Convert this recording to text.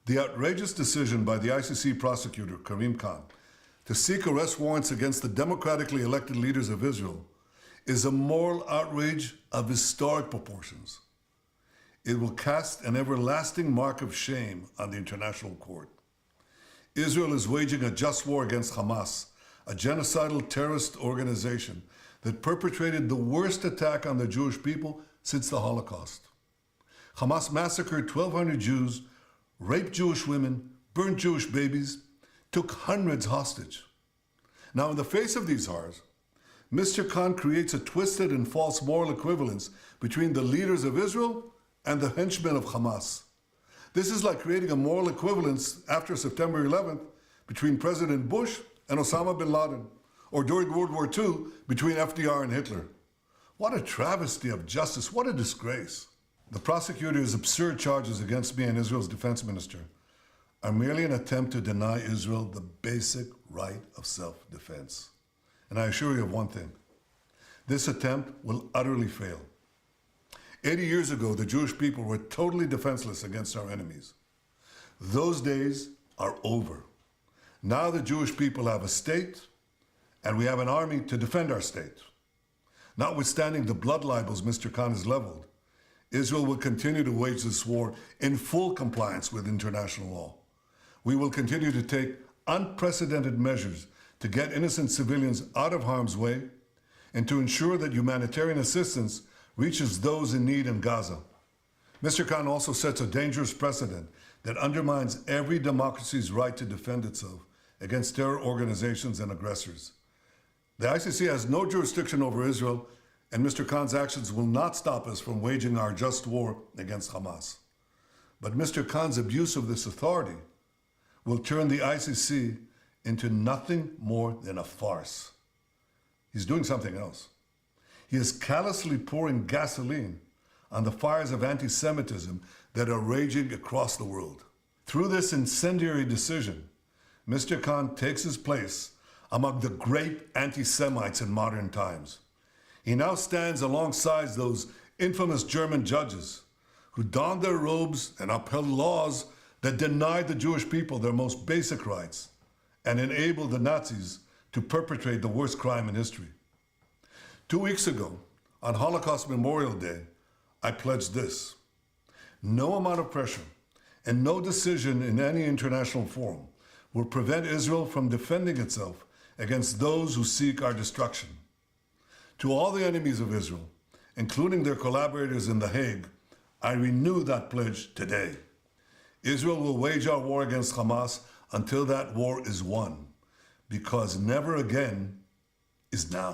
The outrageous decision by the ICC prosecutor, Karim Khan, to seek arrest warrants against the democratically elected leaders of Israel is a moral outrage of historic proportions. It will cast an everlasting mark of shame on the international court. Israel is waging a just war against Hamas, a genocidal terrorist organization that perpetrated the worst attack on the Jewish people since the Holocaust. Hamas massacred 1,200 Jews, raped Jewish women, burned Jewish babies, took hundreds hostage. Now, in the face of these horrors, Mr. Khan creates a twisted and false moral equivalence between the leaders of Israel and the henchmen of Hamas. This is like creating a moral equivalence after September 11th between President Bush and Osama bin Laden, or during World War II between FDR and Hitler. What a travesty of justice, what a disgrace. The prosecutor's absurd charges against me and Israel's defense minister are merely an attempt to deny Israel the basic right of self-defense. And I assure you of one thing, this attempt will utterly fail. 80 years ago, the Jewish people were totally defenseless against our enemies. Those days are over. Now the Jewish people have a state, and we have an army to defend our state. Notwithstanding the blood libels Mr. Khan has leveled, Israel will continue to wage this war in full compliance with international law. We will continue to take unprecedented measures to get innocent civilians out of harm's way and to ensure that humanitarian assistance reaches those in need in Gaza. Mr. Khan also sets a dangerous precedent that undermines every democracy's right to defend itself against terror organizations and aggressors. The ICC has no jurisdiction over Israel, and Mr. Khan's actions will not stop us from waging our just war against Hamas. But Mr. Khan's abuse of this authority will turn the ICC into nothing more than a farce. He's doing something else. He is callously pouring gasoline on the fires of anti-Semitism that are raging across the world. Through this incendiary decision, Mr. Khan takes his place among the great anti-Semites in modern times. He now stands alongside those infamous German judges who donned their robes and upheld laws that denied the Jewish people their most basic rights and enabled the Nazis to perpetrate the worst crime in history. 2 weeks ago, on Holocaust Memorial Day, I pledged this: no amount of pressure and no decision in any international forum will prevent Israel from defending itself against those who seek our destruction. To all the enemies of Israel, including their collaborators in The Hague, I renew that pledge today. Israel will wage our war against Hamas until that war is won, because never again is now.